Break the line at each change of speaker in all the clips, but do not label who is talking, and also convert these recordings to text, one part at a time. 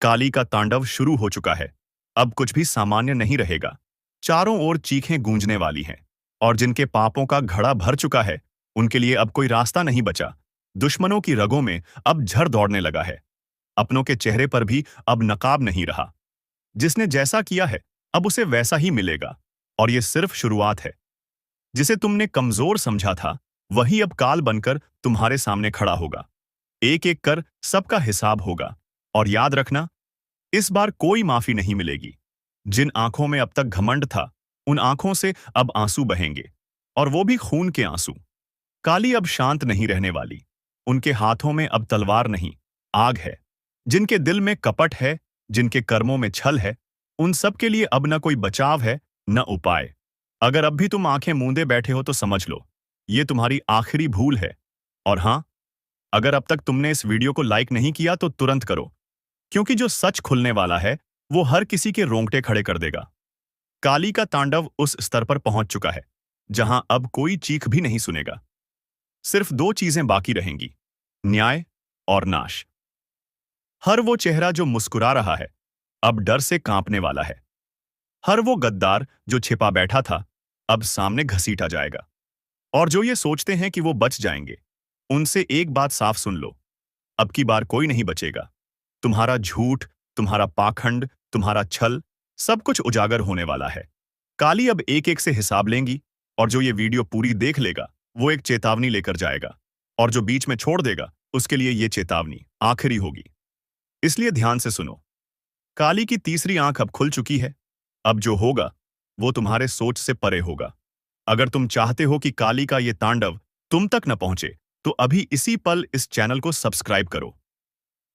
काली का तांडव शुरू हो चुका है। अब कुछ भी सामान्य नहीं रहेगा। चारों ओर चीखें गूंजने वाली हैं, और जिनके पापों का घड़ा भर चुका है, उनके लिए अब कोई रास्ता नहीं बचा। दुश्मनों की रगों में अब झर दौड़ने लगा है। अपनों के चेहरे पर भी अब नकाब नहीं रहा। जिसने जैसा किया है, अब उसे वैसा ही मिलेगा। और ये सिर्फ शुरुआत है। जिसे तुमने कमजोर समझा था, वही अब काल बनकर तुम्हारे सामने खड़ा होगा। एक एक कर सबका हिसाब होगा। और याद रखना, इस बार कोई माफी नहीं मिलेगी। जिन आंखों में अब तक घमंड था, उन आंखों से अब आंसू बहेंगे, और वो भी खून के आंसू। काली अब शांत नहीं रहने वाली। उनके हाथों में अब तलवार नहीं, आग है। जिनके दिल में कपट है, जिनके कर्मों में छल है, उन सब के लिए अब न कोई बचाव है, न उपाय। अगर अब भी तुम आंखें मूंदे बैठे हो तो समझ लो, ये तुम्हारी आखिरी भूल है। और हां, अगर अब तक तुमने इस वीडियो को लाइक नहीं किया तो तुरंत करो, क्योंकि जो सच खुलने वाला है वो हर किसी के रोंगटे खड़े कर देगा। काली का तांडव उस स्तर पर पहुंच चुका है जहां अब कोई चीख भी नहीं सुनेगा। सिर्फ दो चीजें बाकी रहेंगी, न्याय और नाश। हर वो चेहरा जो मुस्कुरा रहा है, अब डर से कांपने वाला है। हर वो गद्दार जो छिपा बैठा था, अब सामने घसीटा जाएगा। और जो ये सोचते हैं कि वो बच जाएंगे, उनसे एक बात साफ सुन लो, अब की बार कोई नहीं बचेगा। तुम्हारा झूठ, तुम्हारा पाखंड, तुम्हारा छल, सब कुछ उजागर होने वाला है। काली अब एक एक से हिसाब लेंगी, और जो ये वीडियो पूरी देख लेगा, वो एक चेतावनी लेकर जाएगा। और जो बीच में छोड़ देगा, उसके लिए ये चेतावनी आखिरी होगी। इसलिए ध्यान से सुनो। काली की तीसरी आंख अब खुल चुकी है। अब जो होगा, वो तुम्हारे सोच से परे होगा। अगर तुम चाहते हो कि काली का ये तांडव तुम तक न पहुंचे, तो अभी इसी पल इस चैनल को सब्सक्राइब करो,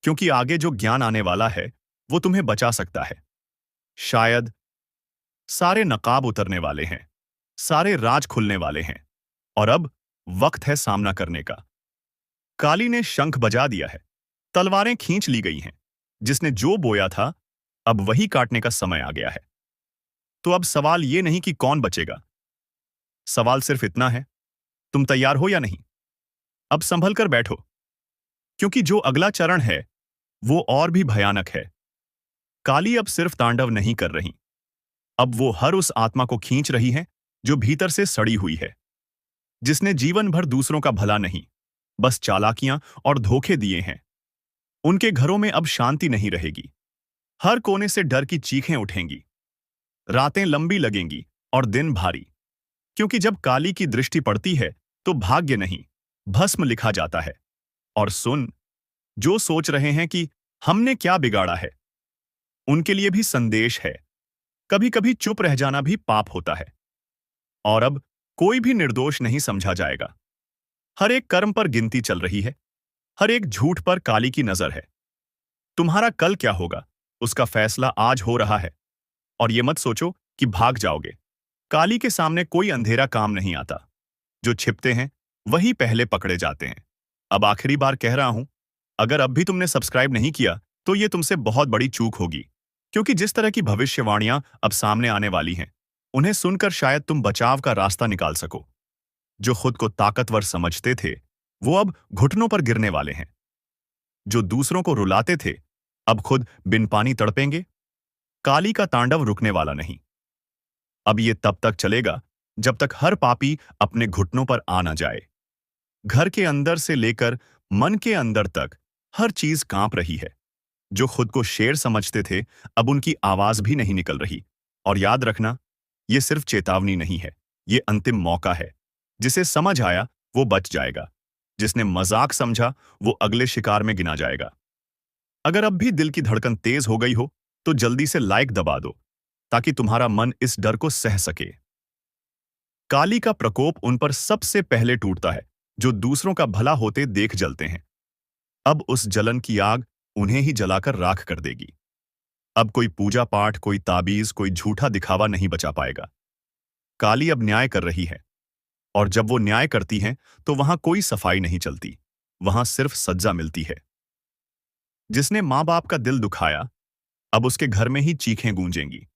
क्योंकि आगे जो ज्ञान आने वाला है, वो तुम्हें बचा सकता है। शायद सारे नकाब उतरने वाले हैं, सारे राज खुलने वाले हैं, और अब वक्त है सामना करने का। काली ने शंख बजा दिया है, तलवारें खींच ली गई हैं। जिसने जो बोया था, अब वही काटने का समय आ गया है। तो अब सवाल ये नहीं कि कौन बचेगा, सवाल सिर्फ इतना है, तुम तैयार हो या नहीं? अब संभल कर बैठो, क्योंकि जो अगला चरण है, वो और भी भयानक है। काली अब सिर्फ तांडव नहीं कर रही, अब वो हर उस आत्मा को खींच रही है जो भीतर से सड़ी हुई है। जिसने जीवन भर दूसरों का भला नहीं, बस चालाकियां और धोखे दिए हैं। उनके घरों में अब शांति नहीं रहेगी। हर कोने से डर की चीखें उठेंगी। रातें लंबी लगेंगी और दिन भारी, क्योंकि जब काली की दृष्टि पड़ती है तो भाग्य नहीं, भस्म लिखा जाता है। और सुन, जो सोच रहे हैं कि हमने क्या बिगाड़ा है, उनके लिए भी संदेश है। कभी कभी चुप रह जाना भी पाप होता है। और अब कोई भी निर्दोष नहीं समझा जाएगा। हर एक कर्म पर गिनती चल रही है, हर एक झूठ पर काली की नजर है। तुम्हारा कल क्या होगा, उसका फैसला आज हो रहा है। और ये मत सोचो कि भाग जाओगे। काली के सामने कोई अंधेरा काम नहीं आता। जो छिपते हैं, वही पहले पकड़े जाते हैं। अब आखिरी बार कह रहा हूं, अगर अब भी तुमने सब्सक्राइब नहीं किया, तो ये तुमसे बहुत बड़ी चूक होगी। क्योंकि जिस तरह की भविष्यवाणियां अब सामने आने वाली हैं, उन्हें सुनकर शायद तुम बचाव का रास्ता निकाल सको। जो खुद को ताकतवर समझते थे, वो अब घुटनों पर गिरने वाले हैं। जो दूसरों को रुलाते थे, अब खुद बिन पानी तड़पेंगे। काली का तांडव रुकने वाला नहीं। अब ये तब तक चलेगा जब तक हर पापी अपने घुटनों पर आ ना जाए। घर के अंदर से लेकर मन के अंदर तक हर चीज कांप रही है। जो खुद को शेर समझते थे, अब उनकी आवाज भी नहीं निकल रही। और याद रखना, ये सिर्फ चेतावनी नहीं है, ये अंतिम मौका है। जिसे समझ आया वो बच जाएगा, जिसने मजाक समझा वो अगले शिकार में गिना जाएगा। अगर अब भी दिल की धड़कन तेज हो गई हो, तो जल्दी से लाइक दबा दो, ताकि तुम्हारा मन इस डर को सह सके। काली का प्रकोप उन पर सबसे पहले टूटता है जो दूसरों का भला होते देख जलते हैं। अब उस जलन की आग उन्हें ही जलाकर राख कर देगी। अब कोई पूजा पाठ, कोई ताबीज, कोई झूठा दिखावा नहीं बचा पाएगा। काली अब न्याय कर रही है, और जब वो न्याय करती हैं, तो वहां कोई सफाई नहीं चलती, वहां सिर्फ सज्जा मिलती है। जिसने मां बाप का दिल दुखाया, अब उसके घर में ही चीखें गूंजेंगी।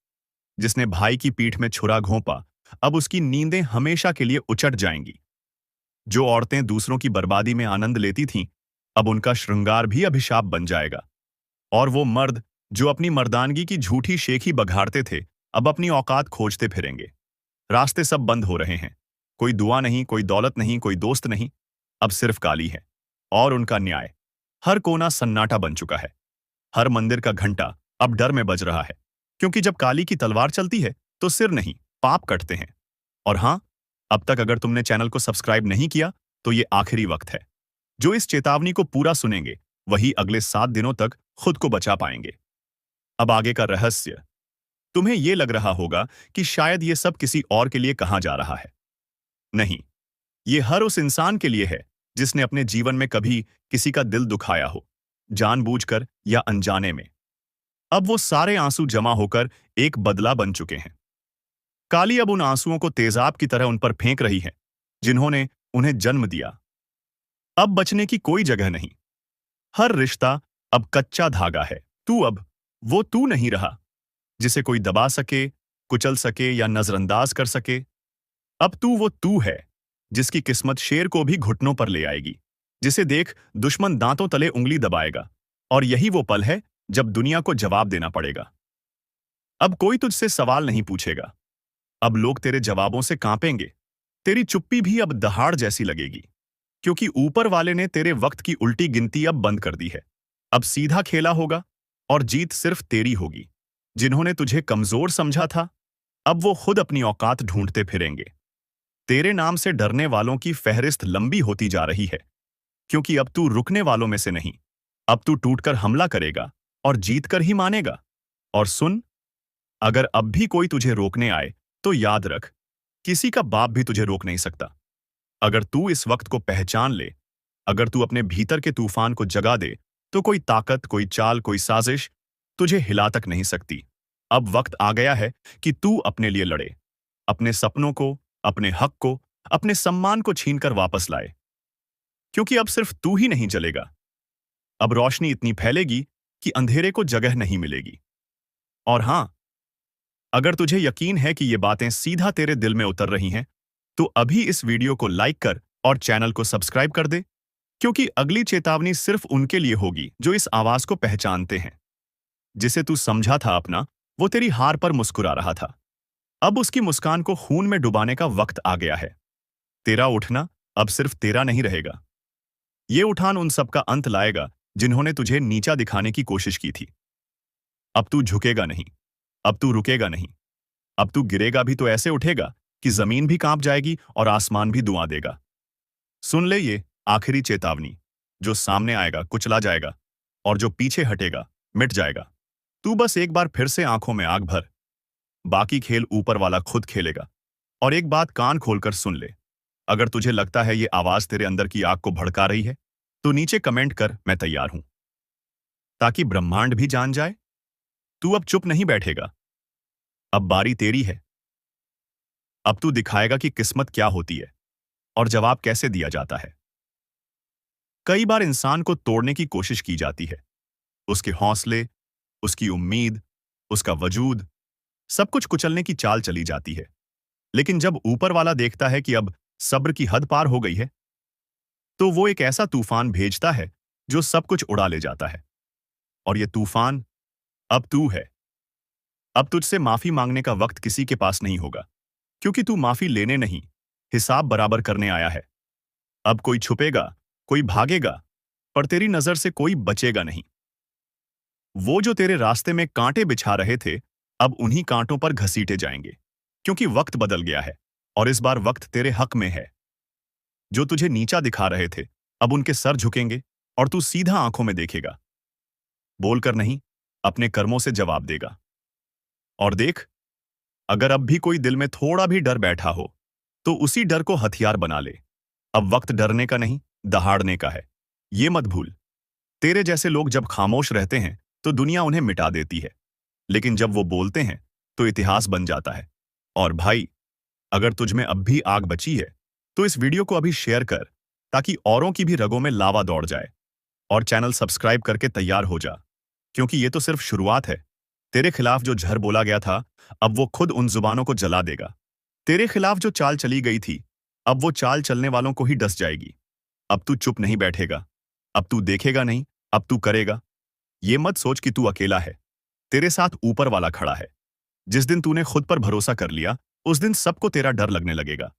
जिसने भाई की पीठ में छुरा घोंपा, अब उसकी नींदें हमेशा के लिए उचट जाएंगी। जो औरतें दूसरों की बर्बादी में आनंद लेती थीं, अब उनका श्रृंगार भी अभिशाप बन जाएगा। और वो मर्द जो अपनी मर्दानगी की झूठी शेखी बघाड़ते थे, अब अपनी औकात खोजते फिरेंगे। रास्ते सब बंद हो रहे हैं। कोई दुआ नहीं, कोई दौलत नहीं, कोई दोस्त नहीं। अब सिर्फ काली है और उनका न्याय। हर कोना सन्नाटा बन चुका है। हर मंदिर का घंटा अब डर में बज रहा है, क्योंकि जब काली की तलवार चलती है तो सिर नहीं, पाप कटते हैं। और हां, अब तक अगर तुमने चैनल को सब्सक्राइब नहीं किया तो ये आखिरी वक्त है। जो इस चेतावनी को पूरा सुनेंगे वही अगले 7 दिनों तक खुद को बचा पाएंगे। अब आगे का रहस्य। तुम्हें यह लग रहा होगा कि शायद ये सब किसी और के लिए कहा जा रहा है। नहीं, ये हर उस इंसान के लिए है जिसने अपने जीवन में कभी किसी का दिल दुखाया हो, जानबूझकर या अनजाने में। अब वो सारे आंसू जमा होकर एक बदला बन चुके हैं। काली अब उन आंसुओं को तेजाब की तरह उन पर फेंक रही है जिन्होंने उन्हें जन्म दिया। अब बचने की कोई जगह नहीं। हर रिश्ता अब कच्चा धागा है। तू अब वो तू नहीं रहा जिसे कोई दबा सके, कुचल सके या नजरअंदाज कर सके। अब तू वो तू है जिसकी किस्मत शेर को भी घुटनों पर ले आएगी, जिसे देख दुश्मन दांतों तले उंगली दबाएगा। और यही वो पल है जब दुनिया को जवाब देना पड़ेगा। अब कोई तुझसे सवाल नहीं पूछेगा। अब लोग तेरे जवाबों से कांपेंगे। तेरी चुप्पी भी अब दहाड़ जैसी लगेगी, क्योंकि ऊपर वाले ने तेरे वक्त की उल्टी गिनती अब बंद कर दी है। अब सीधा खेला होगा और जीत सिर्फ तेरी होगी। जिन्होंने तुझे कमजोर समझा था, अब वो खुद अपनी औकात ढूंढते फिरेंगे। तेरे नाम से डरने वालों की फहरिस्त लंबी होती जा रही है, क्योंकि अब तू रुकने वालों में से नहीं। अब तू टूटकर हमला करेगा और जीतकर ही मानेगा। और सुन, अगर अब भी कोई तुझे रोकने आए तो याद रख, किसी का बाप भी तुझे रोक नहीं सकता। अगर तू इस वक्त को पहचान ले, अगर तू अपने भीतर के तूफान को जगा दे, तो कोई ताकत, कोई चाल, कोई साजिश तुझे हिला तक नहीं सकती। अब वक्त आ गया है कि तू अपने लिए लड़े, अपने सपनों को, अपने हक को, अपने सम्मान को छीनकर वापस लाए। क्योंकि अब सिर्फ तू ही नहीं जलेगा। अब रोशनी इतनी फैलेगी कि अंधेरे को जगह नहीं मिलेगी। और हां, अगर तुझे यकीन है कि ये बातें सीधा तेरे दिल में उतर रही हैं, तो अभी इस वीडियो को लाइक कर और चैनल को सब्सक्राइब कर दे, क्योंकि अगली चेतावनी सिर्फ उनके लिए होगी जो इस आवाज को पहचानते हैं। जिसे तू समझा था अपना, वो तेरी हार पर मुस्कुरा रहा था। अब उसकी मुस्कान को खून में डुबाने का वक्त आ गया है। तेरा उठना अब सिर्फ तेरा नहीं रहेगा। ये उठान उन सब का अंत लाएगा जिन्होंने तुझे नीचा दिखाने की कोशिश की थी। अब तू झुकेगा नहीं, अब तू रुकेगा नहीं। अब तू गिरेगा भी तो ऐसे उठेगा कि जमीन भी कांप जाएगी और आसमान भी दुआ देगा। सुन ले ये आखिरी चेतावनी। जो सामने आएगा कुचला जाएगा, और जो पीछे हटेगा मिट जाएगा। तू बस एक बार फिर से आंखों में आग भर। बाकी खेल ऊपर वाला खुद खेलेगा। और एक बात कान खोलकर सुन ले, अगर तुझे लगता है ये आवाज तेरे अंदर की आग को भड़का रही है, तो नीचे कमेंट कर, मैं तैयार हूं, ताकि ब्रह्मांड भी जान जाए। तू अब चुप नहीं बैठेगा। अब बारी तेरी है। अब तू दिखाएगा कि किस्मत क्या होती है और जवाब कैसे दिया जाता है। कई बार इंसान को तोड़ने की कोशिश की जाती है। उसके हौसले, उसकी उम्मीद, उसका वजूद, सब कुछ कुचलने की चाल चली जाती है। लेकिन जब ऊपर वाला देखता है कि अब सब्र की हद पार हो गई है, तो वो एक ऐसा तूफान भेजता है जो सब कुछ उड़ा ले जाता है। और ये तूफान अब तू है। अब तुझसे माफी मांगने का वक्त किसी के पास नहीं होगा, क्योंकि तू माफी लेने नहीं, हिसाब बराबर करने आया है। अब कोई छुपेगा, कोई भागेगा, पर तेरी नजर से कोई बचेगा नहीं। वो जो तेरे रास्ते में कांटे बिछा रहे थे, अब उन्हीं कांटों पर घसीटे जाएंगे, क्योंकि वक्त बदल गया है और इस बार वक्त तेरे हक में है। जो तुझे नीचा दिखा रहे थे, अब उनके सर झुकेंगे और तू सीधा आंखों में देखेगा। बोलकर नहीं, अपने कर्मों से जवाब देगा। और देख, अगर अब भी कोई दिल में थोड़ा भी डर बैठा हो, तो उसी डर को हथियार बना ले। अब वक्त डरने का नहीं, दहाड़ने का है। ये मत भूल, तेरे जैसे लोग जब खामोश रहते हैं तो दुनिया उन्हें मिटा देती है, लेकिन जब वो बोलते हैं तो इतिहास बन जाता है। और भाई, अगर तुझमें अब भी आग बची है, तो इस वीडियो को अभी शेयर कर, ताकि औरों की भी रगों में लावा दौड़ जाए। और चैनल सब्सक्राइब करके तैयार हो जा, क्योंकि ये तो सिर्फ शुरुआत है। तेरे खिलाफ जो झर बोला गया था, अब वो खुद उन जुबानों को जला देगा। तेरे खिलाफ जो चाल चली गई थी, अब वो चाल चलने वालों को ही डस जाएगी। अब तू चुप नहीं बैठेगा, अब तू देखेगा नहीं, अब तू करेगा। ये मत सोच कि तू अकेला है। तेरे साथ ऊपर वाला खड़ा है। जिस दिन तूने खुद पर भरोसा कर लिया, उस दिन सबको तेरा डर लगने लगेगा।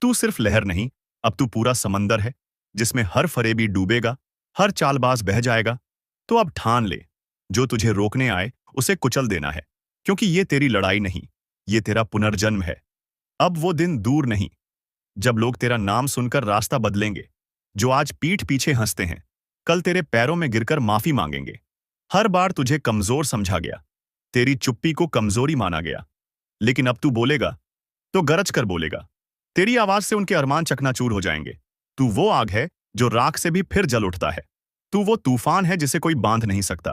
तू सिर्फ लहर नहीं, अब तू पूरा समंदर है, जिसमें हर फरेबी डूबेगा, हर चालबाज बह जाएगा। तो अब ठान ले, जो तुझे रोकने आए उसे कुचल देना है, क्योंकि ये तेरी लड़ाई नहीं, ये तेरा पुनर्जन्म है। अब वो दिन दूर नहीं, जब लोग तेरा नाम सुनकर रास्ता बदलेंगे। जो आज पीठ पीछे हंसते हैं, कल तेरे पैरों में गिरकर माफी मांगेंगे। हर बार तुझे कमजोर समझा गया, तेरी चुप्पी को कमजोरी माना गया। लेकिन अब तू बोलेगा तो गरज कर बोलेगा। तेरी आवाज से उनके अरमान चकनाचूर हो जाएंगे। तू वो आग है जो राख से भी फिर जल उठता है। तू वो तूफान है जिसे कोई बांध नहीं सकता।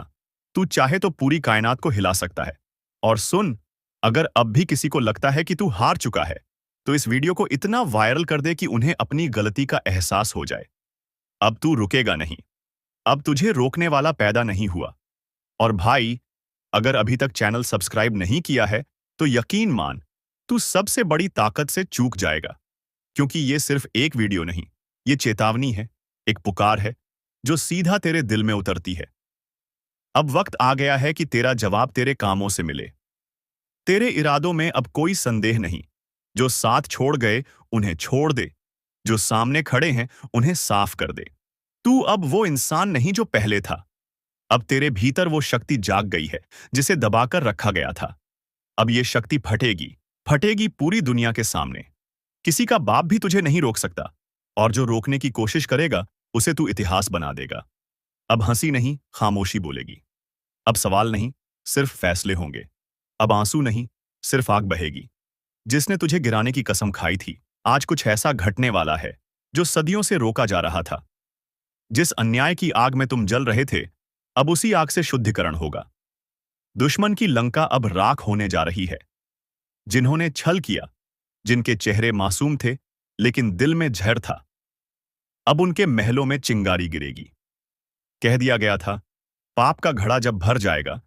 तू चाहे तो पूरी कायनात को हिला सकता है। और सुन, अगर अब भी किसी को लगता है कि तू हार चुका है, तो इस वीडियो को इतना वायरल कर दे कि उन्हें अपनी गलती का एहसास हो जाए। अब तू रुकेगा नहीं। अब तुझे रोकने वाला पैदा नहीं हुआ। और भाई, अगर अभी तक चैनल सब्सक्राइब नहीं किया है, तो यकीन मान, तू सबसे बड़ी ताकत से चूक जाएगा। क्योंकि ये सिर्फ एक वीडियो नहीं, ये चेतावनी है, एक पुकार है, जो सीधा तेरे दिल में उतरती है। अब वक्त आ गया है कि तेरा जवाब तेरे कामों से मिले। तेरे इरादों में अब कोई संदेह नहीं। जो साथ छोड़ गए, उन्हें छोड़ दे। जो सामने खड़े हैं, उन्हें साफ कर दे। तू अब वो इंसान नहीं जो पहले था। अब तेरे भीतर वो शक्ति जाग गई है, जिसे दबाकर रखा गया था। अब ये शक्ति फटेगी, फटेगी पूरी दुनिया के सामने। किसी का बाप भी तुझे नहीं रोक सकता, और जो रोकने की कोशिश करेगा, उसे तू इतिहास बना देगा। अब हंसी नहीं, खामोशी बोलेगी। अब सवाल नहीं, सिर्फ फैसले होंगे। अब आंसू नहीं, सिर्फ आग बहेगी। जिसने तुझे गिराने की कसम खाई थी, आज कुछ ऐसा घटने वाला है जो सदियों से रोका जा रहा था। जिस अन्याय की आग में तुम जल रहे थे, अब उसी आग से शुद्धिकरण होगा। दुश्मन की लंका अब राख होने जा रही है। जिन्होंने छल किया, जिनके चेहरे मासूम थे लेकिन दिल में जहर था, अब उनके महलों में चिंगारी गिरेगी। कह दिया गया था, पाप का घड़ा जब भर जाएगा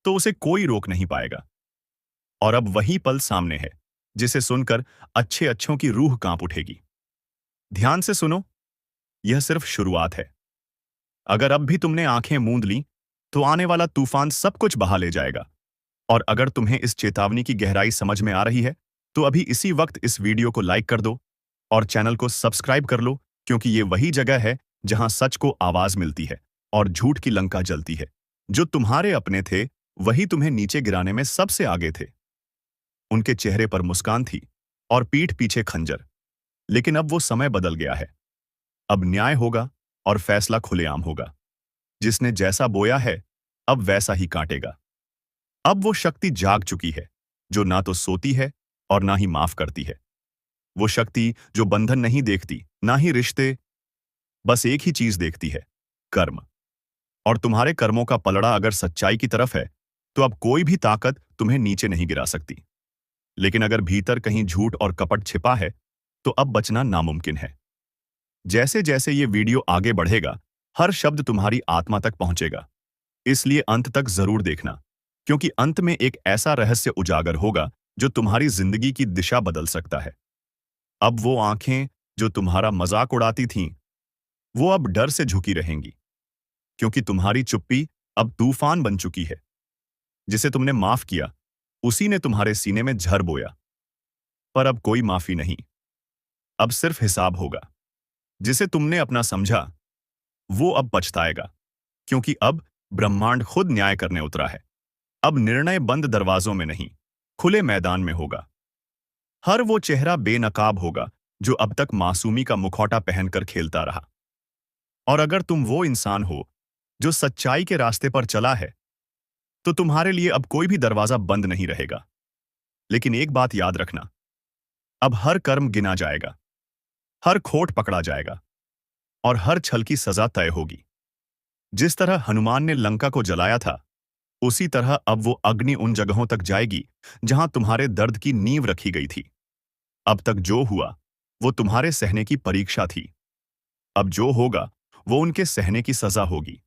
तो उसे कोई रोक नहीं पाएगा। और अब वही पल सामने है, जिसे सुनकर अच्छे अच्छों की रूह कांप उठेगी। ध्यान से सुनो, यह सिर्फ शुरुआत है। अगर अब भी तुमने आंखें मूंद ली, तो आने वाला तूफान सब कुछ बहा ले जाएगा। और अगर तुम्हें इस चेतावनी की गहराई समझ में आ रही है, तो अभी इसी वक्त इस वीडियो को लाइक कर दो और चैनल को सब्सक्राइब कर लो, क्योंकि ये वही जगह है जहां सच को आवाज मिलती है और झूठ की लंका जलती है। जो तुम्हारे अपने थे, वही तुम्हें नीचे गिराने में सबसे आगे थे। उनके चेहरे पर मुस्कान थी और पीठ पीछे खंजर। लेकिन अब वो समय बदल गया है। अब न्याय होगा और फैसला खुलेआम होगा। जिसने जैसा बोया है, अब वैसा ही काटेगा। अब वो शक्ति जाग चुकी है, जो ना तो सोती है और ना ही माफ करती है। वो शक्ति जो बंधन नहीं देखती, ना ही रिश्ते, बस एक ही चीज देखती है, कर्म। और तुम्हारे कर्मों का पलड़ा अगर सच्चाई की तरफ है, तो अब कोई भी ताकत तुम्हें नीचे नहीं गिरा सकती। लेकिन अगर भीतर कहीं झूठ और कपट छिपा है, तो अब बचना नामुमकिन है। जैसे जैसे ये वीडियो आगे बढ़ेगा, हर शब्द तुम्हारी आत्मा तक पहुंचेगा। इसलिए अंत तक जरूर देखना, क्योंकि अंत में एक ऐसा रहस्य उजागर होगा जो तुम्हारी जिंदगी की दिशा बदल सकता है। अब वो आंखें जो तुम्हारा मजाक उड़ाती थीं, वो अब डर से झुकी रहेंगी, क्योंकि तुम्हारी चुप्पी अब तूफान बन चुकी है। जिसे तुमने माफ किया, उसी ने तुम्हारे सीने में झर बोया। पर अब कोई माफी नहीं, अब सिर्फ हिसाब होगा। जिसे तुमने अपना समझा, वो अब पछताएगा, क्योंकि अब ब्रह्मांड खुद न्याय करने उतरा है। अब निर्णय बंद दरवाजों में नहीं, खुले मैदान में होगा। हर वो चेहरा बेनकाब होगा जो अब तक मासूमी का मुखौटा पहनकर खेलता रहा। और अगर तुम वो इंसान हो जो सच्चाई के रास्ते पर चला है, तो तुम्हारे लिए अब कोई भी दरवाजा बंद नहीं रहेगा। लेकिन एक बात याद रखना, अब हर कर्म गिना जाएगा, हर खोट पकड़ा जाएगा और हर छल की सजा तय होगी। जिस तरह हनुमान ने लंका को जलाया था, उसी तरह अब वो अग्नि उन जगहों तक जाएगी जहां तुम्हारे दर्द की नींव रखी गई थी। अब तक जो हुआ, वो तुम्हारे सहने की परीक्षा थी। अब जो होगा, वो उनके सहने की सजा होगी।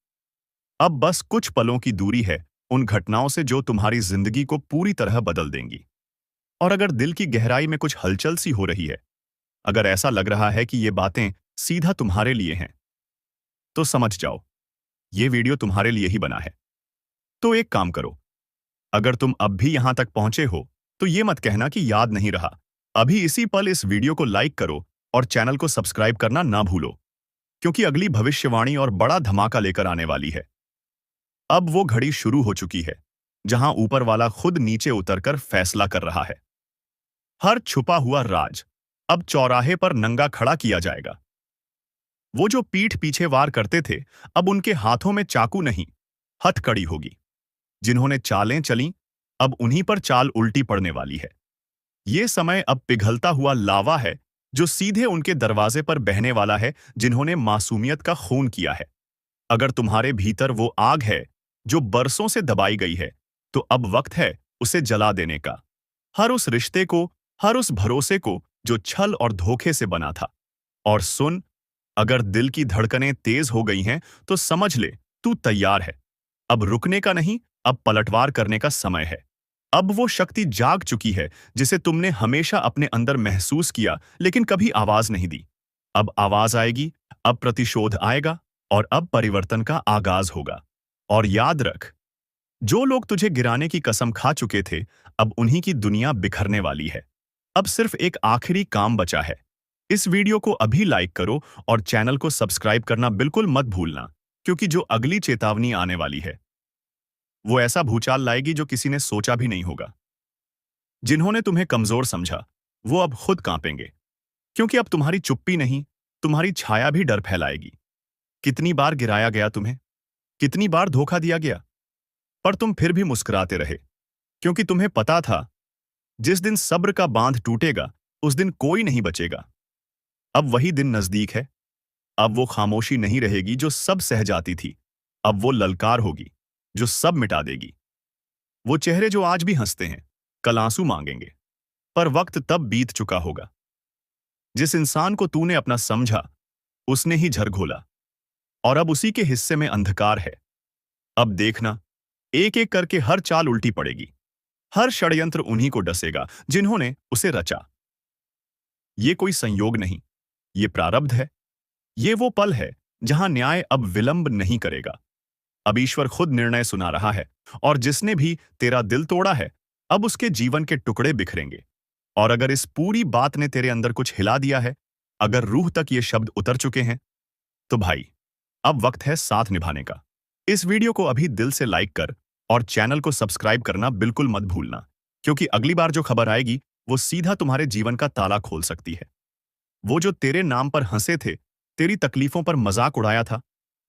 अब बस कुछ पलों की दूरी है उन घटनाओं से जो तुम्हारी जिंदगी को पूरी तरह बदल देंगी। और अगर दिल की गहराई में कुछ हलचल सी हो रही है, अगर ऐसा लग रहा है कि ये बातें सीधा तुम्हारे लिए हैं, तो समझ जाओ, ये वीडियो तुम्हारे लिए ही बना है। तो एक काम करो, अगर तुम अब भी यहां तक पहुंचे हो तो ये मत कहना कि याद नहीं रहा। अभी इसी पल इस वीडियो को लाइक करो और चैनल को सब्सक्राइब करना ना भूलो, क्योंकि अगली भविष्यवाणी और बड़ा धमाका लेकर आने वाली है। अब वो घड़ी शुरू हो चुकी है जहां ऊपर वाला खुद नीचे उतरकर फैसला कर रहा है। हर छुपा हुआ राज अब चौराहे पर नंगा खड़ा किया जाएगा। वो जो पीठ पीछे वार करते थे, अब उनके हाथों में चाकू नहीं, हथकड़ी होगी। जिन्होंने चालें चली, अब उन्हीं पर चाल उल्टी पड़ने वाली है। ये समय अब पिघलता हुआ लावा है जो सीधे उनके दरवाजे पर बहने वाला है, जिन्होंने मासूमियत का खून किया है। अगर तुम्हारे भीतर वो आग है जो बरसों से दबाई गई है, तो अब वक्त है उसे जला देने का। हर उस रिश्ते को, हर उस भरोसे को जो छल और धोखे से बना था। और सुन, अगर दिल की धड़कनें तेज हो गई हैं, तो समझ ले तू तैयार है। अब रुकने का नहीं, अब पलटवार करने का समय है। अब वो शक्ति जाग चुकी है जिसे तुमने हमेशा अपने अंदर महसूस किया लेकिन कभी आवाज नहीं दी। अब आवाज आएगी, अब प्रतिशोध आएगा और अब परिवर्तन का आगाज होगा। और याद रख, जो लोग तुझे गिराने की कसम खा चुके थे, अब उन्हीं की दुनिया बिखरने वाली है। अब सिर्फ एक आखिरी काम बचा है। इस वीडियो को अभी लाइक करो और चैनल को सब्सक्राइब करना बिल्कुल मत भूलना, क्योंकि जो अगली चेतावनी आने वाली है वो ऐसा भूचाल लाएगी जो किसी ने सोचा भी नहीं होगा। जिन्होंने तुम्हें कमजोर समझा, वो अब खुद कांपेंगे, क्योंकि अब तुम्हारी चुप्पी नहीं, तुम्हारी छाया भी डर फैलाएगी। कितनी बार गिराया गया तुम्हें, कितनी बार धोखा दिया गया, पर तुम फिर भी मुस्कुराते रहे, क्योंकि तुम्हें पता था जिस दिन सब्र का बांध टूटेगा, उस दिन कोई नहीं बचेगा। अब वही दिन नजदीक है। अब वो खामोशी नहीं रहेगी जो सब सह जाती थी। अब वो ललकार होगी जो सब मिटा देगी। वो चेहरे जो आज भी हंसते हैं, कल आंसू मांगेंगे, पर वक्त तब बीत चुका होगा। जिस इंसान को तूने अपना समझा, उसने ही झरघोला, और अब उसी के हिस्से में अंधकार है। अब देखना, एक एक करके हर चाल उल्टी पड़ेगी। हर षड्यंत्र उन्हीं को डसेगा जिन्होंने उसे रचा। ये कोई संयोग नहीं, ये प्रारब्ध है। ये वो पल है जहां न्याय अब विलंब नहीं करेगा। अब ईश्वर खुद निर्णय सुना रहा है, और जिसने भी तेरा दिल तोड़ा है, अब उसके जीवन के टुकड़े बिखरेंगे। और अगर इस पूरी बात ने तेरे अंदर कुछ हिला दिया है, अगर रूह तक ये शब्द उतर चुके हैं, तो भाई, अब वक्त है साथ निभाने का। इस वीडियो को अभी दिल से लाइक कर और चैनल को सब्सक्राइब करना बिल्कुल मत भूलना, क्योंकि अगली बार जो खबर आएगी वो सीधा तुम्हारे जीवन का ताला खोल सकती है। वो जो तेरे नाम पर हंसे थे, तेरी तकलीफों पर मजाक उड़ाया था,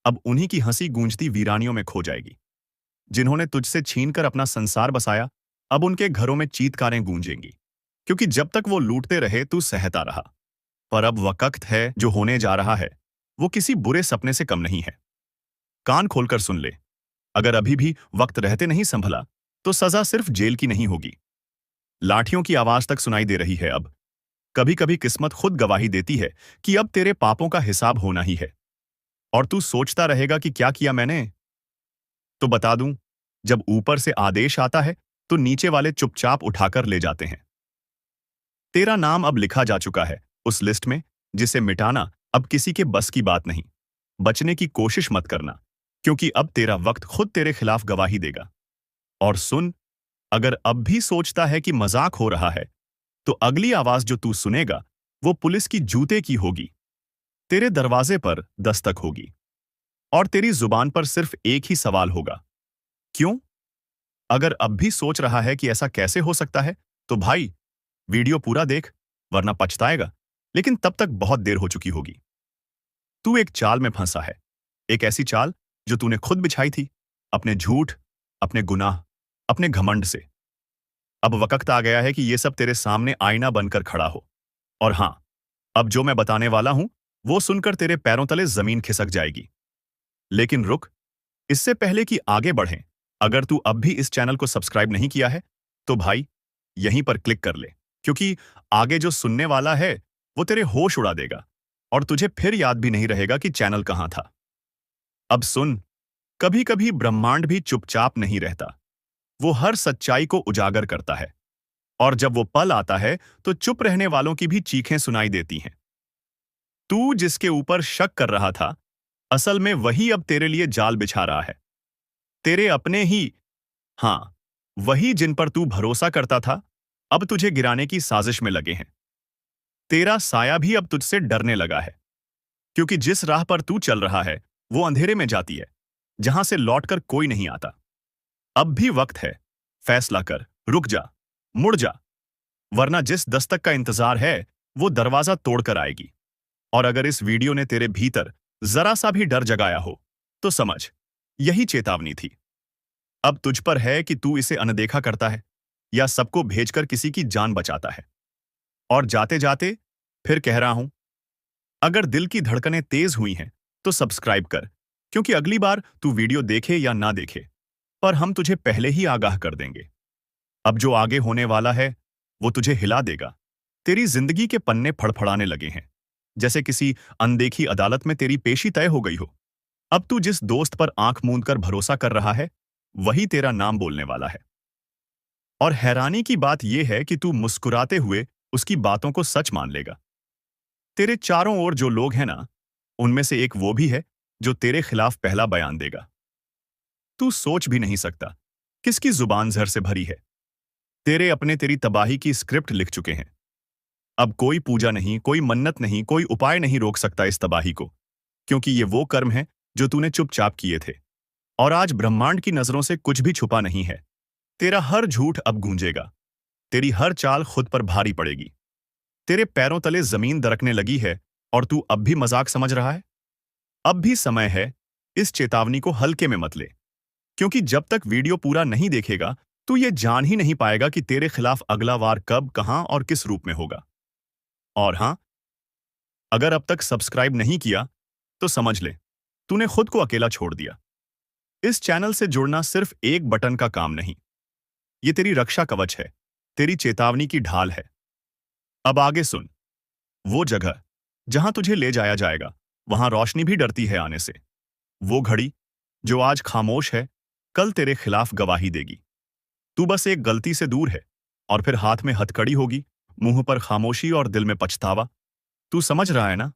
अब उन्हीं की हंसी गूंजती वीरानियों में खो जाएगी। जिन्होंने तुझसे छीनकर अपना संसार बसाया, अब उनके घरों में चीत्कारें गूंजेंगी, क्योंकि जब तक वो लूटते रहे तू सहता रहा। पर अब वक्त है, जो होने जा रहा है वो किसी बुरे सपने से कम नहीं है। कान खोलकर सुन ले, अगर अभी भी वक्त रहते नहीं संभला, तो सजा सिर्फ जेल की नहीं होगी। लाठियों की आवाज तक सुनाई दे रही है अब। कभी कभी किस्मत खुद गवाही देती है कि अब तेरे पापों का हिसाब होना ही है। और तू सोचता रहेगा कि क्या किया मैंने? तो बता दूं, जब ऊपर से आदेश आता है, तो नीचे वाले चुपचाप उठाकर ले जाते हैं। तेरा नाम अब लिखा जा चुका है उस लिस्ट में, जिसे मिटाना अब किसी के बस की बात नहीं। बचने की कोशिश मत करना, क्योंकि अब तेरा वक्त खुद तेरे खिलाफ गवाही देगा। और सुन, अगर अब भी सोचता है कि मजाक हो रहा है, तो अगली आवाज जो तू सुनेगा, वो पुलिस की जूते की होगी। तेरे दरवाजे पर दस्तक होगी, और तेरी जुबान पर सिर्फ एक ही सवाल होगा, क्यों? अगर अब भी सोच रहा है कि ऐसा कैसे हो सकता है, तो भाई, वीडियो पूरा देख, वरना पछताएगा। लेकिन तब तक बहुत देर हो चुकी होगी। तू एक चाल में फंसा है, एक ऐसी चाल जो तूने खुद बिछाई थी, अपने झूठ, अपने गुनाह, अपने घमंड से। अब वक्त आ गया है कि ये सब तेरे सामने आईना बनकर खड़ा हो। और हां, अब जो मैं बताने वाला हूं, वो सुनकर तेरे पैरों तले जमीन खिसक जाएगी। लेकिन रुक, इससे पहले कि आगे बढ़ें, अगर तू अब भी इस चैनल को सब्सक्राइब नहीं किया है, तो भाई, यहीं पर क्लिक कर ले, क्योंकि आगे जो सुनने वाला है वो तेरे होश उड़ा देगा, और तुझे फिर याद भी नहीं रहेगा कि चैनल कहां था। अब सुन, कभी कभी ब्रह्मांड भी चुपचाप नहीं रहता। वो हर सच्चाई को उजागर करता है, और जब वो पल आता है, तो चुप रहने वालों की भी चीखें सुनाई देती हैं। तू जिसके ऊपर शक कर रहा था, असल में वही अब तेरे लिए जाल बिछा रहा है। तेरे अपने ही, हाँ, वही जिन पर तू भरोसा करता था, अब तुझे गिराने की साजिश में लगे हैं। तेरा साया भी अब तुझसे डरने लगा है, क्योंकि जिस राह पर तू चल रहा है, वो अंधेरे में जाती है, जहां से लौटकर कोई नहीं आता। अब भी वक्त है, फैसला कर, रुक जा, मुड़ जा, वरना जिस दस्तक का इंतजार है, वो दरवाजा तोड़कर आएगी। और अगर इस वीडियो ने तेरे भीतर जरा सा भी डर जगाया हो, तो समझ, यही चेतावनी थी। अब तुझ पर है कि तू इसे अनदेखा करता है या सबको भेजकर किसी की जान बचाता है। और जाते जाते फिर कह रहा हूं, अगर दिल की धड़कनें तेज हुई हैं, तो सब्सक्राइब कर, क्योंकि अगली बार तू वीडियो देखे या ना देखे, पर हम तुझे पहले ही आगाह कर देंगे। अब जो आगे होने वाला है, वो तुझे हिला देगा। तेरी जिंदगी के पन्ने फड़फड़ाने लगे हैं, जैसे किसी अनदेखी अदालत में तेरी पेशी तय हो गई हो। अब तू जिस दोस्त पर आंख मूंद कर भरोसा कर रहा है, वही तेरा नाम बोलने वाला है। और हैरानी की बात यह है कि तू मुस्कुराते हुए उसकी बातों को सच मान लेगा। तेरे चारों ओर जो लोग हैं ना, उनमें से एक वो भी है जो तेरे खिलाफ पहला बयान देगा। तू सोच भी नहीं सकता किसकी जुबान जहर से भरी है। तेरे अपने तेरी तबाही की स्क्रिप्ट लिख चुके हैं। अब कोई पूजा नहीं, कोई मन्नत नहीं, कोई उपाय नहीं रोक सकता इस तबाही को, क्योंकि ये वो कर्म है जो तूने चुपचाप किए थे। और आज ब्रह्मांड की नजरों से कुछ भी छुपा नहीं है। तेरा हर झूठ अब गूंजेगा, तेरी हर चाल खुद पर भारी पड़ेगी। तेरे पैरों तले जमीन दरकने लगी है और तू अब भी मजाक समझ रहा है। अब भी समय है, इस चेतावनी को हल्के में मत ले, क्योंकि जब तक वीडियो पूरा नहीं देखेगा, तू ये जान ही नहीं पाएगा कि तेरे खिलाफ अगला वार कब, कहां और किस रूप में होगा। और हां, अगर अब तक सब्सक्राइब नहीं किया, तो समझ ले, तूने खुद को अकेला छोड़ दिया। इस चैनल से जुड़ना सिर्फ एक बटन का काम नहीं, ये तेरी रक्षा कवच है, तेरी चेतावनी की ढाल है। अब आगे सुन, वो जगह जहां तुझे ले जाया जाएगा, वहां रोशनी भी डरती है आने से। वो घड़ी जो आज खामोश है, कल तेरे खिलाफ गवाही देगी। तू बस एक गलती से दूर है, और फिर हाथ में हथकड़ी होगी, मुंह पर खामोशी और दिल में पछतावा। तू समझ रहा है ना?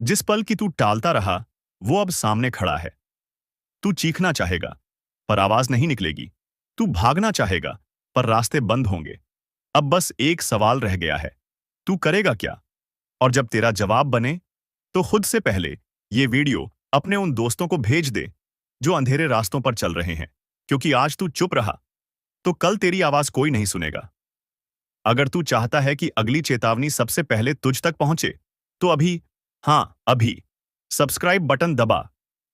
जिस पल की तू टालता रहा, वो अब सामने खड़ा है। तू चीखना चाहेगा, पर आवाज नहीं निकलेगी। तू भागना चाहेगा, पर रास्ते बंद होंगे। अब बस एक सवाल रह गया है, तू करेगा क्या? और जब तेरा जवाब बने, तो खुद से पहले ये वीडियो अपने उन दोस्तों को भेज दे जो अंधेरे रास्तों पर चल रहे हैं, क्योंकि आज तू चुप रहा, तो कल तेरी आवाज कोई नहीं सुनेगा। अगर तू चाहता है कि अगली चेतावनी सबसे पहले तुझ तक पहुंचे, तो अभी, हां अभी, सब्सक्राइब बटन दबा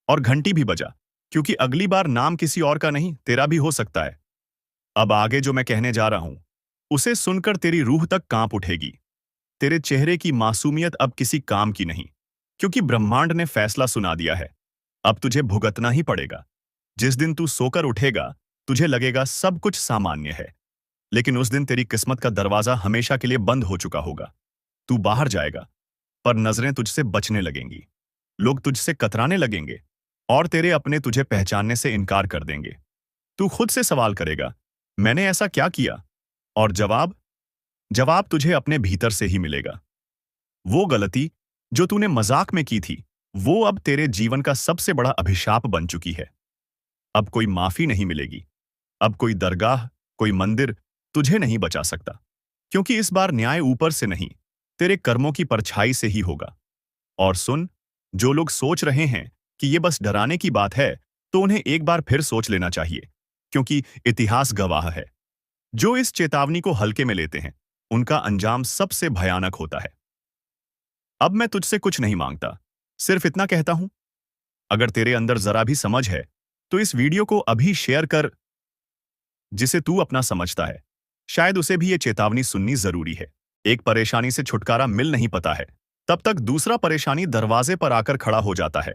और घंटी भी बजा, क्योंकि अगली बार नाम किसी और का नहीं, तेरा भी हो सकता है। अब आगे जो मैं कहने जा रहा हूं, उसे सुनकर तेरी रूह तक कांप उठेगी। तेरे चेहरे की मासूमियत अब किसी काम की नहीं, क्योंकि ब्रह्मांड ने फैसला सुना दिया है। अब तुझे भुगतना ही पड़ेगा। जिस दिन तू सोकर उठेगा, तुझे लगेगा सब कुछ सामान्य है, लेकिन उस दिन तेरी किस्मत का दरवाजा हमेशा के लिए बंद हो चुका होगा। तू बाहर जाएगा, पर नजरें तुझसे बचने लगेंगी, लोग तुझसे कतराने लगेंगे, और तेरे अपने तुझे पहचानने से इनकार कर देंगे। तू खुद से सवाल करेगा, मैंने ऐसा क्या किया? और जवाब तुझे अपने भीतर से ही मिलेगा। वो गलती जो तूने मजाक में की थी, वो अब तेरे जीवन का सबसे बड़ा अभिशाप बन चुकी है। अब कोई माफी नहीं मिलेगी। अब कोई दरगाह, कोई मंदिर तुझे नहीं बचा सकता, क्योंकि इस बार न्याय ऊपर से नहीं, तेरे कर्मों की परछाई से ही होगा। और सुन, जो लोग सोच रहे हैं कि ये बस डराने की बात है, तो उन्हें एक बार फिर सोच लेना चाहिए, क्योंकि इतिहास गवाह है, जो इस चेतावनी को हल्के में लेते हैं, उनका अंजाम सबसे भयानक होता है। अब मैं तुझसे कुछ नहीं मांगता, सिर्फ इतना कहता हूं, अगर तेरे अंदर जरा भी समझ है, तो इस वीडियो को अभी शेयर कर। जिसे तू अपना समझता है, शायद उसे भी ये चेतावनी सुननी जरूरी है। एक परेशानी से छुटकारा मिल नहीं पाता है, तब तक दूसरा परेशानी दरवाजे पर आकर खड़ा हो जाता है।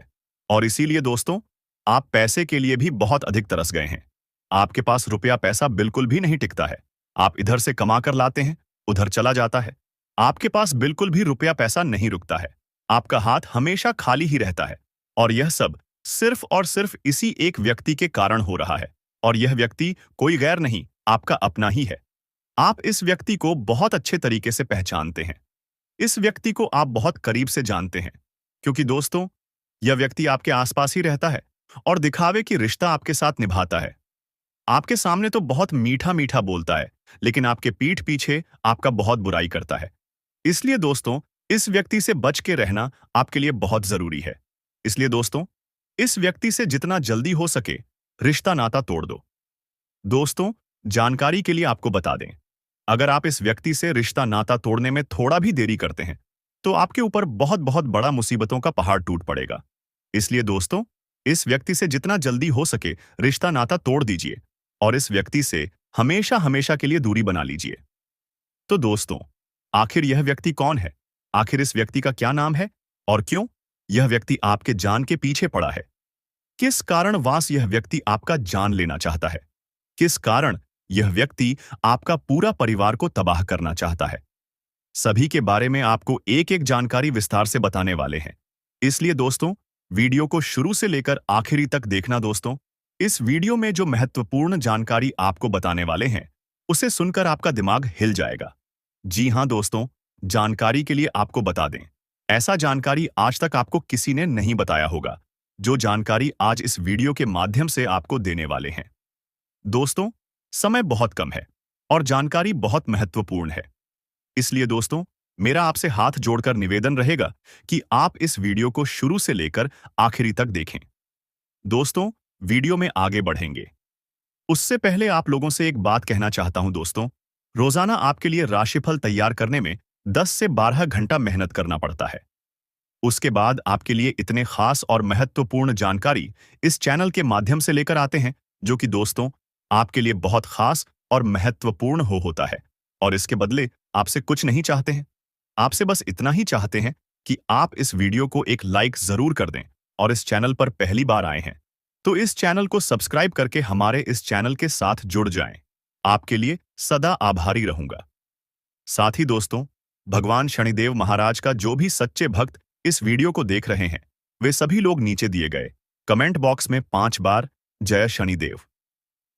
और इसीलिए दोस्तों, आप पैसे के लिए भी बहुत अधिक तरस गए हैं। आपके पास रुपया पैसा बिल्कुल भी नहीं टिकता है। आप इधर से कमा कर लाते हैं, उधर चला जाता है। आपके पास बिल्कुल भी रुपया पैसा नहीं रुकता है। आपका हाथ हमेशा खाली ही रहता है। और यह सब सिर्फ और सिर्फ इसी एक व्यक्ति के कारण हो रहा है। और यह व्यक्ति कोई गैर नहीं, आपका अपना ही है। आप इस व्यक्ति को बहुत अच्छे तरीके से पहचानते हैं। इस व्यक्ति को आप बहुत करीब से जानते हैं, क्योंकि दोस्तों, यह व्यक्ति आपके आसपास ही रहता है और दिखावे की रिश्ता आपके साथ निभाता है। आपके सामने तो बहुत मीठा मीठा बोलता है, लेकिन आपके पीठ पीछे आपका बहुत बुराई करता है। इसलिए दोस्तों, इस व्यक्ति से बच के रहना आपके लिए बहुत जरूरी है। इसलिए दोस्तों, इस व्यक्ति से जितना जल्दी हो सके रिश्ता नाता तोड़ दो। दोस्तों, जानकारी के लिए आपको बता दें, अगर आप इस व्यक्ति से रिश्ता नाता तोड़ने में थोड़ा भी देरी करते हैं, तो आपके ऊपर बहुत बहुत बड़ा मुसीबतों का पहाड़ टूट पड़ेगा। इसलिए दोस्तों, इस व्यक्ति से जितना जल्दी हो सके रिश्ता नाता तोड़ दीजिए और इस व्यक्ति से हमेशा हमेशा के लिए दूरी बना लीजिए। तो दोस्तों, आखिर यह व्यक्ति कौन है? आखिर इस व्यक्ति का क्या नाम है और क्यों यह व्यक्ति आपके जान के पीछे पड़ा है? किस कारणवश यह व्यक्ति आपका जान लेना चाहता है? किस कारण यह व्यक्ति आपका पूरा परिवार को तबाह करना चाहता है? सभी के बारे में आपको एक एक जानकारी विस्तार से बताने वाले हैं। इसलिए दोस्तों, वीडियो को शुरू से लेकर आखिरी तक देखना। दोस्तों, इस वीडियो में जो महत्वपूर्ण जानकारी आपको बताने वाले हैं, उसे सुनकर आपका दिमाग हिल जाएगा। जी हां दोस्तों, जानकारी के लिए आपको बता दें, ऐसा जानकारी आज तक आपको किसी ने नहीं बताया होगा, जो जानकारी आज इस वीडियो के माध्यम से आपको देने वाले हैं। दोस्तों, समय बहुत कम है और जानकारी बहुत महत्वपूर्ण है। इसलिए दोस्तों, मेरा आपसे हाथ जोड़कर निवेदन रहेगा कि आप इस वीडियो को शुरू से लेकर आखिरी तक देखें। दोस्तों, वीडियो में आगे बढ़ेंगे उससे पहले आप लोगों से एक बात कहना चाहता हूं। दोस्तों, रोजाना आपके लिए राशिफल तैयार करने में 10 से 12 घंटा मेहनत करना पड़ता है। उसके बाद आपके लिए इतने खास और महत्वपूर्ण जानकारी इस चैनल के माध्यम से लेकर आते हैं, जो कि दोस्तों आपके लिए बहुत खास और महत्वपूर्ण होता है। और इसके बदले आपसे कुछ नहीं चाहते हैं, आपसे बस इतना ही चाहते हैं कि आप इस वीडियो को एक लाइक जरूर कर दें और इस चैनल पर पहली बार आए हैं तो इस चैनल को सब्सक्राइब करके हमारे इस चैनल के साथ जुड़ जाएं। आपके लिए सदा आभारी रहूंगा। साथ ही दोस्तों, भगवान शनिदेव महाराज का जो भी सच्चे भक्त इस वीडियो को देख रहे हैं, वे सभी लोग नीचे दिए गए कमेंट बॉक्स में 5 बार जय शनिदेव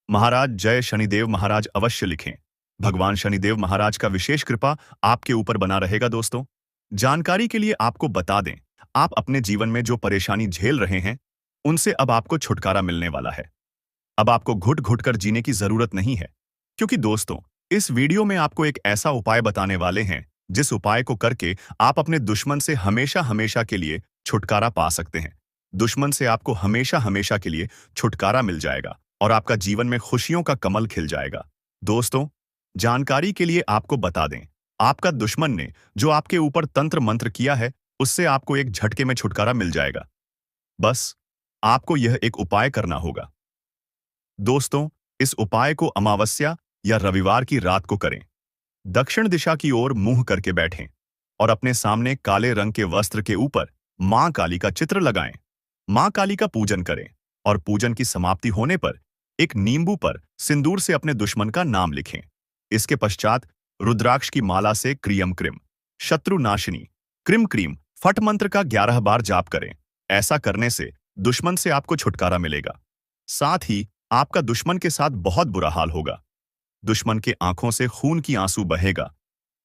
महाराज, जय शनिदेव महाराज अवश्य लिखें। भगवान शनिदेव महाराज का विशेष कृपा आपके ऊपर बना रहेगा। दोस्तों, जानकारी के लिए आपको बता दें, आप अपने जीवन में जो परेशानी झेल रहे हैं, उनसे अब आपको छुटकारा मिलने वाला है। अब आपको घुट घुट कर जीने की जरूरत नहीं है, क्योंकि दोस्तों इस वीडियो में आपको एक ऐसा उपाय बताने वाले हैं, जिस उपाय को करके आप अपने दुश्मन से हमेशा हमेशा के लिए छुटकारा पा सकते हैं। दुश्मन से आपको हमेशा हमेशा के लिए छुटकारा मिल जाएगा और आपका जीवन में खुशियों का कमल खिल जाएगा। दोस्तों, जानकारी के लिए आपको बता दें, आपका दुश्मन ने जो आपके ऊपर तंत्र मंत्र किया है, उससे आपको एक झटके में छुटकारा मिल जाएगा। बस आपको यह एक उपाय करना होगा। दोस्तों, इस उपाय को अमावस्या या रविवार की रात को करें। दक्षिण दिशा की ओर मुंह करके बैठें और अपने सामने काले रंग के वस्त्र के ऊपर मां काली का चित्र लगाएं। मां काली का पूजन करें और पूजन की समाप्ति होने पर एक नींबू पर सिंदूर से अपने दुश्मन का नाम लिखें। इसके पश्चात रुद्राक्ष की माला से क्रियम क्रिम शत्रु नाशिनी क्रिम क्रीम फट मंत्र का 11 बार जाप करें। ऐसा करने से दुश्मन से आपको छुटकारा मिलेगा। साथ ही आपका दुश्मन के साथ बहुत बुरा हाल होगा। दुश्मन के आंखों से खून की आंसू बहेगा।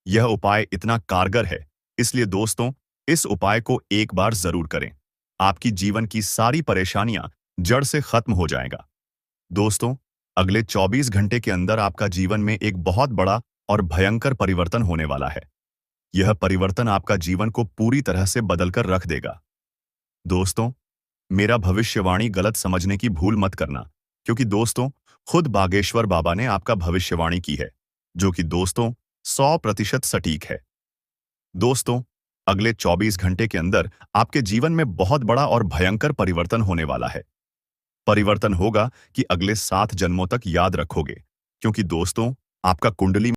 यह उपाय इतना कारगर है, इसलिए दोस्तों इस उपाय को एक बार जरूर करें। आपकी जीवन की सारी परेशानियां जड़ से खत्म हो जाएगा। दोस्तों, अगले 24 घंटे के अंदर आपका जीवन में एक बहुत बड़ा और भयंकर परिवर्तन होने वाला है। यह परिवर्तन आपका जीवन को पूरी तरह से बदलकर रख देगा। दोस्तों, मेरा भविष्यवाणी गलत समझने की भूल मत करना, क्योंकि दोस्तों खुद बागेश्वर बाबा ने आपका भविष्यवाणी की है, जो कि दोस्तों 100% सटीक है। दोस्तों, अगले 24 घंटे के अंदर आपके जीवन में बहुत बड़ा और भयंकर परिवर्तन होने वाला है। परिवर्तन होगा कि अगले 7 जन्मों तक याद रखोगे, क्योंकि दोस्तों आपका कुंडली